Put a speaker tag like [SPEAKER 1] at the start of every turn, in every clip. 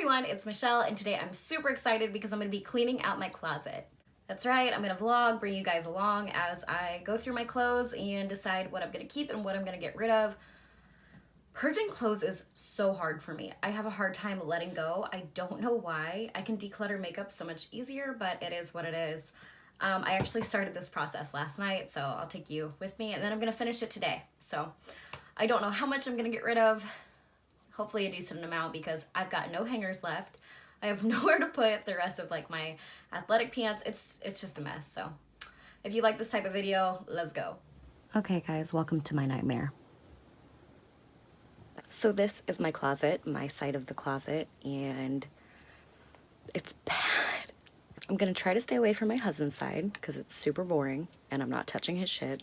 [SPEAKER 1] everyone, it's Michelle, and today I'm super excited because I'm going to be cleaning out my closet. That's right, I'm going to vlog, bring you guys along as I go through my clothes and decide what I'm going to keep and what I'm going to get rid of. Purging clothes is so hard for me. I have a hard time letting go. I don't know why. I can declutter makeup so much easier, but it is what it is. I actually started this process last night, so I'll take you with me, and then I'm going to finish it today. So I don't know how much I'm going to get rid of. Hopefully a decent amount because I've got no hangers left. I have nowhere to put the rest of like my athletic pants. It's just a mess. So if you like this type of video, let's go. Okay guys, welcome to my nightmare. So this is my closet, my side of the closet, and it's bad. I'm gonna try to stay away from my husband's side because it's super boring and I'm not touching his shit.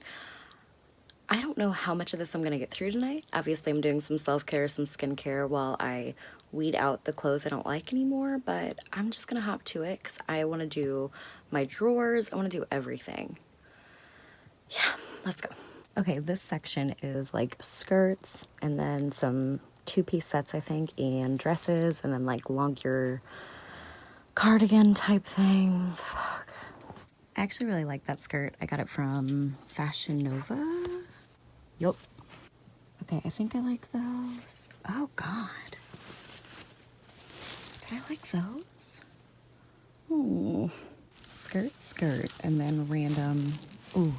[SPEAKER 1] I don't know how much of this I'm going to get through tonight. Obviously, I'm doing some self-care, some skincare while I weed out the clothes I don't like anymore, but I'm just going to hop to it because I want to do my drawers. I want to do everything. Yeah, let's go. Okay, this section is like skirts and then some two-piece sets, I think, and dresses, and then like longer cardigan type things. Fuck. I actually really like that skirt. I got it from Fashion Nova. Yup. Okay, I think I like those. Oh, God. Did I like those? Skirt, and then random. Ooh,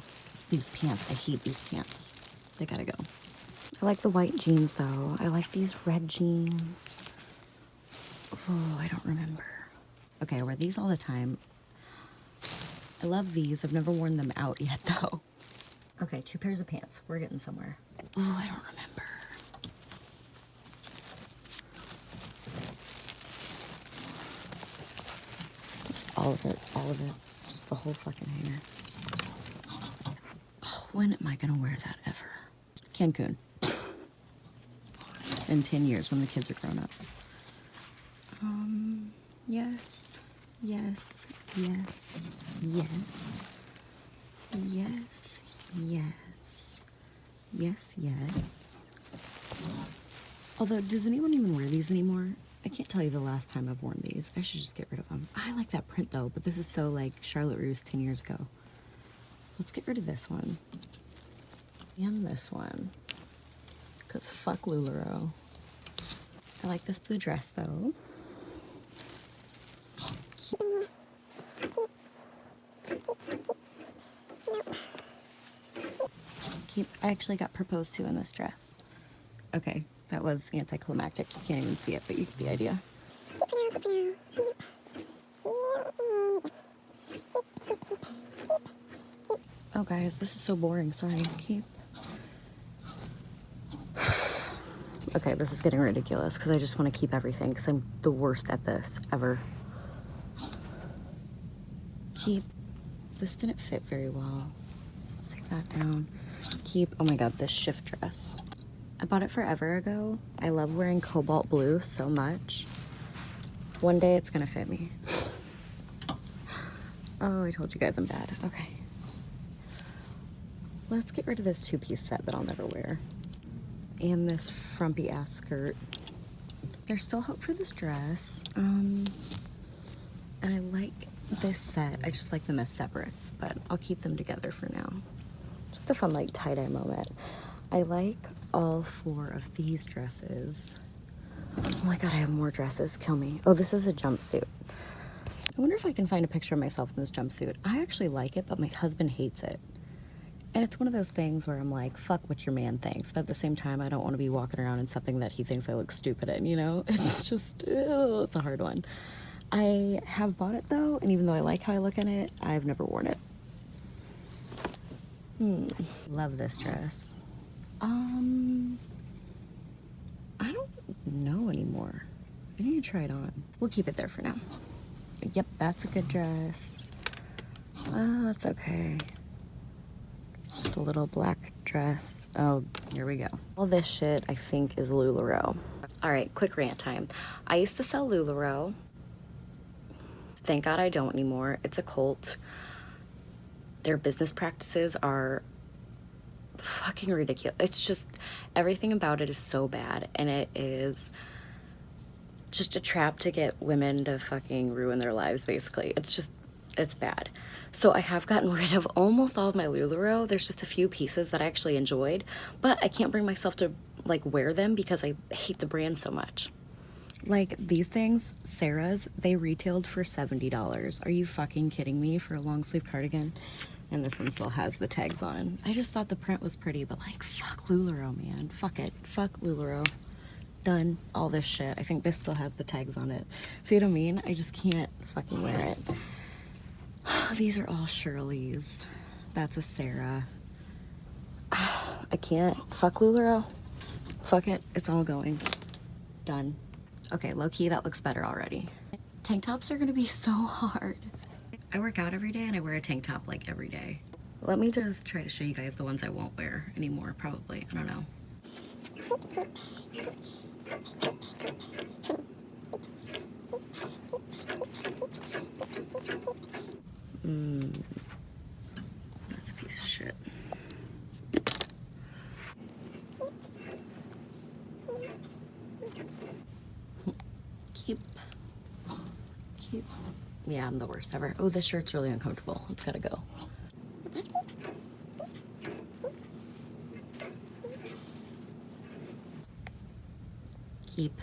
[SPEAKER 1] these pants. I hate these pants. They gotta go. I like the white jeans, though. I like these red jeans. Oh, I don't remember. Okay, I wear these all the time. I love these. I've never worn them out yet, though. Okay, 2 pairs of pants. We're getting somewhere. Oh, I don't remember. It's all of it. Just the whole fucking hanger. Oh, when am I gonna wear that ever? Cancun. In 10 years when the kids are grown up. Yes. Yes. Yes. Yes. Yes. Yes. Yes, yes. Although, does anyone even wear these anymore? I can't tell you the last time I've worn these. I should just get rid of them. I like that print though, but this is so like Charlotte Russe 10 years ago. Let's get rid of this one. And this one. Because fuck LuLaRoe. I like this blue dress though. I actually got proposed to in this dress. Okay, that was anticlimactic. You can't even see it, but you get the idea. Oh guys, this is so boring. Sorry. Keep. Okay, this is getting ridiculous because I just want to keep everything because I'm the worst at this ever. Keep. This didn't fit very well. Let's take that down. Keep. Oh my god, this shift dress. I bought it forever ago. I love wearing cobalt blue so much. One day it's gonna fit me. Oh, I told you guys I'm bad. Okay. Let's get rid of this 2-piece set that I'll never wear. And this frumpy ass skirt. There's still hope for this dress. And I like this set. I just like them as separates, but I'll keep them together for now. Just a fun like tie-dye moment. I like all 4 of these dresses. Oh my god, I have more dresses. Kill me. Oh, this is a jumpsuit. I wonder if I can find a picture of myself in this jumpsuit. I actually like it, but my husband hates it. And it's one of those things where I'm like, fuck what your man thinks. But at the same time, I don't want to be walking around in something that he thinks I look stupid in, you know? It's just, ew, it's a hard one. I have bought it though, and even though I like how I look in it, I've never worn it. Love this dress. I don't know anymore. I need to try it on. We'll keep it there for now. Yep, that's a good dress. It's okay. Just a little black dress. Oh, here we go. All this shit, I think, is LuLaRoe. All right, quick rant time. I used to sell LuLaRoe. Thank God I don't anymore. It's a cult. Their business practices are fucking ridiculous. It's just, everything about it is so bad, and it is just a trap to get women to fucking ruin their lives, basically. It's bad. So I have gotten rid of almost all of my LuLaRoe. There's just a few pieces that I actually enjoyed, but I can't bring myself to like wear them because I hate the brand so much. Like these things, Sarah's, they retailed for $70. Are you fucking kidding me, for a long sleeve cardigan? And this one still has the tags on. I just thought the print was pretty, but like, fuck LuLaRoe, man. Fuck it. Fuck LuLaRoe. Done. All this shit. I think this still has the tags on it. See what I mean? I just can't fucking wear it. These are all Shirley's. That's a Sarah. I can't. Fuck LuLaRoe. Fuck it. It's all going. Done. Okay, low-key, that looks better already. Tank tops are gonna be so hard. I work out every day and I wear a tank top like every day. Let me just try to show you guys the ones I won't wear anymore, probably. I don't know. That's a piece of shit. Keep. Yeah, I'm the worst ever. Oh, this shirt's really uncomfortable. It's gotta go. Keep.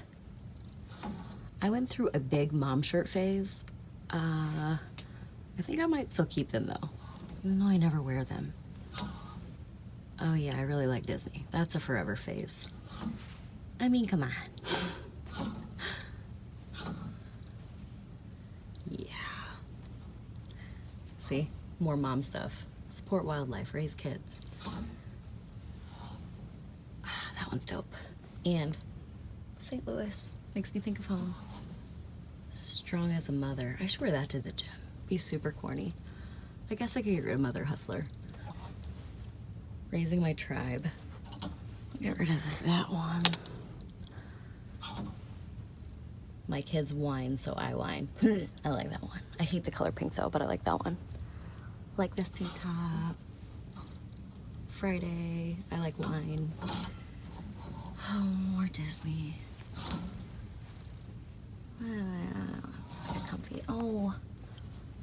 [SPEAKER 1] I went through a big mom shirt phase. I think I might still keep them though, even though I never wear them. Oh yeah, I really like Disney. That's a forever phase. I mean, come on. Yeah. See? More mom stuff. Support wildlife, raise kids. Ah, that one's dope. And St. Louis makes me think of home. Strong as a mother. I should wear that to the gym. Be super corny. I guess I could get rid of Mother Hustler. Raising my tribe. Get rid of that one. My kids whine, so I whine. I like that one. I hate the color pink though, but I like that one. Like this tank top. Friday. I like wine. Oh, more Disney. That's comfy. Oh,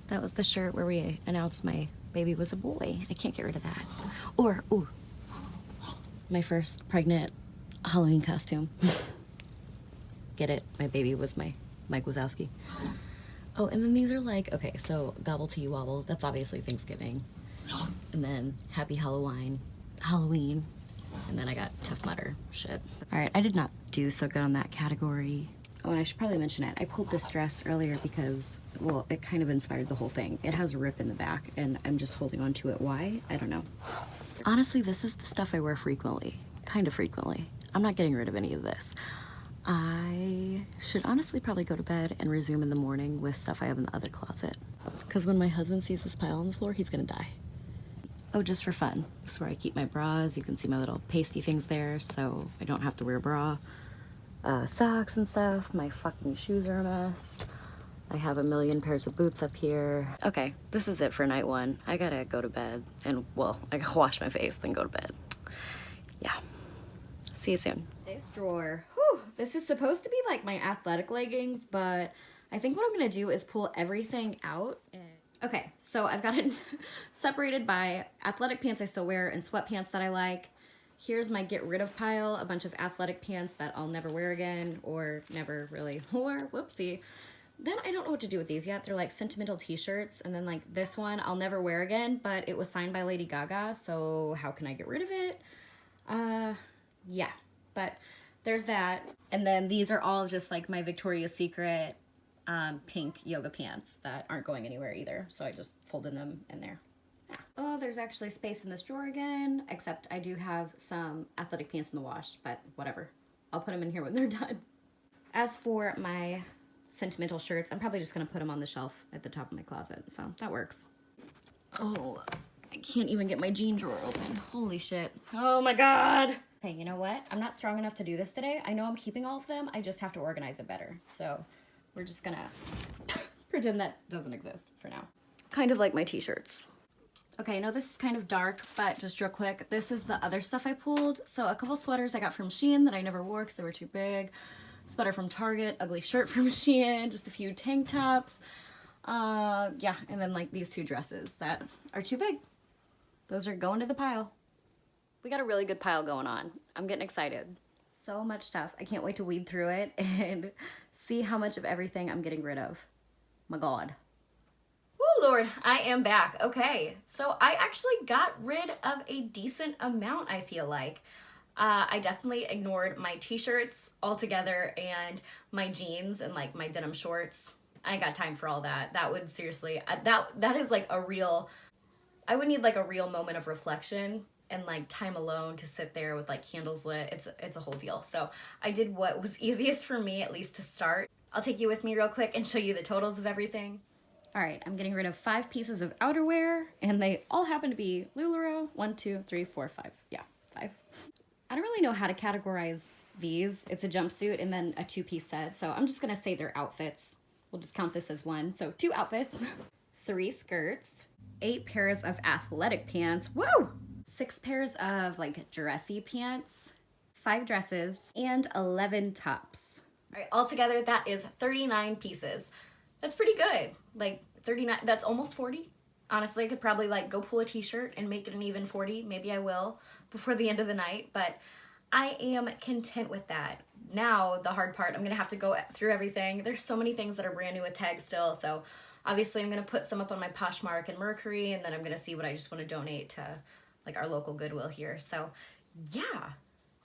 [SPEAKER 1] that was the shirt where we announced my baby was a boy. I can't get rid of that. Or, ooh, my first pregnant Halloween costume. Get it? My baby was my Mike Wazowski. Oh, and then these are like, okay, so Gobble to You Wobble. That's obviously Thanksgiving. And then Happy Halloween. And then I got Tough Mudder shit. All right, I did not do so good on that category. Oh, and I should probably mention it. I pulled this dress earlier because, well, it kind of inspired the whole thing. It has a rip in the back, and I'm just holding on to it. Why? I don't know. Honestly, this is the stuff I wear frequently. Kind of frequently. I'm not getting rid of any of this. I should honestly probably go to bed and resume in the morning with stuff I have in the other closet. Because when my husband sees this pile on the floor, he's gonna die. Oh, just for fun. This is where I keep my bras. You can see my little pasty things there, so I don't have to wear a bra. Socks and stuff. My fucking shoes are a mess. I have a million pairs of boots up here. Okay, this is it for night one. I gotta go to bed and, well, I gotta wash my face, then go to bed. Yeah. See you soon. This drawer. Whew, this is supposed to be like my athletic leggings, but I think what I'm gonna do is pull everything out. Okay, so I've got it separated by athletic pants I still wear and sweatpants that I like. Here's my get rid of pile, a bunch of athletic pants that I'll never wear again or never really wore. Whoopsie. Then I don't know what to do with these yet. They're like sentimental t-shirts. And then like this one I'll never wear again, but it was signed by Lady Gaga. So how can I get rid of it? Yeah, but there's that. And then these are all just like my Victoria's Secret pink yoga pants that aren't going anywhere either. So I just folded them in there. Yeah. Oh, there's actually space in this drawer again, except I do have some athletic pants in the wash, but whatever. I'll put them in here when they're done. As for my sentimental shirts, I'm probably just gonna put them on the shelf at the top of my closet, so that works. Oh, I can't even get my jean drawer open. Holy shit. Oh my God. Okay, you know what? I'm not strong enough to do this today. I know I'm keeping all of them. I just have to organize it better. So we're just gonna pretend that doesn't exist for now. Kind of like my t-shirts. Okay, I know this is kind of dark, but just real quick, this is the other stuff I pulled. So a couple sweaters I got from Shein that I never wore because they were too big. sweater from Target, ugly shirt from Shein, just a few tank tops. Yeah, and then like these 2 dresses that are too big. Those are going to the pile. We got a really good pile going on. I'm getting excited. So much stuff. I can't wait to weed through it and see how much of everything I'm getting rid of. My God. Oh Lord, I am back. Okay, so I actually got rid of a decent amount, I feel like. I definitely ignored my t-shirts altogether and my jeans and like my denim shorts. I ain't got time for all that. That would seriously, that is like a real, I would need like a real moment of reflection and like time alone to sit there with like candles lit. It's a whole deal. So I did what was easiest for me, at least to start. I'll take you with me real quick and show you the totals of everything. All right, I'm getting rid of 5 pieces of outerwear, and they all happen to be LuLaRoe. 1, 2, 3, 4, 5. Yeah, 5. I don't really know how to categorize these. It's a jumpsuit and then a 2-piece set, so I'm just gonna say they're outfits. We'll just count this as 1. So 2 outfits, 3 skirts, 8 pairs of athletic pants. Whoa! 6 pairs of like dressy pants, 5 dresses, and 11 tops. All right, altogether that is 39 pieces. That's pretty good. Like 39, that's almost 40. Honestly, I could probably like go pull a t-shirt and make it an even 40. Maybe I will before the end of the night, but I am content with that. Now, the hard part, I'm gonna have to go through everything. There's so many things that are brand new with tags still, so obviously I'm gonna put some up on my Poshmark and Mercury, and then I'm gonna see what I just wanna donate to like our local Goodwill here. So yeah,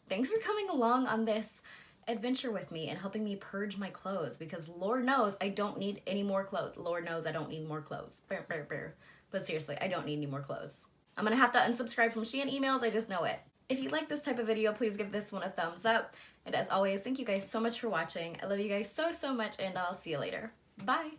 [SPEAKER 1] thanks for coming along on this adventure with me and helping me purge my clothes, because Lord knows I don't need any more clothes. Lord knows I don't need more clothes. But seriously, I don't need any more clothes. I'm gonna have to unsubscribe from Shein emails, I just know it. If you like this type of video, please give this one a thumbs up. And as always, thank you guys so much for watching. I love you guys so, so much, and I'll see you later. Bye.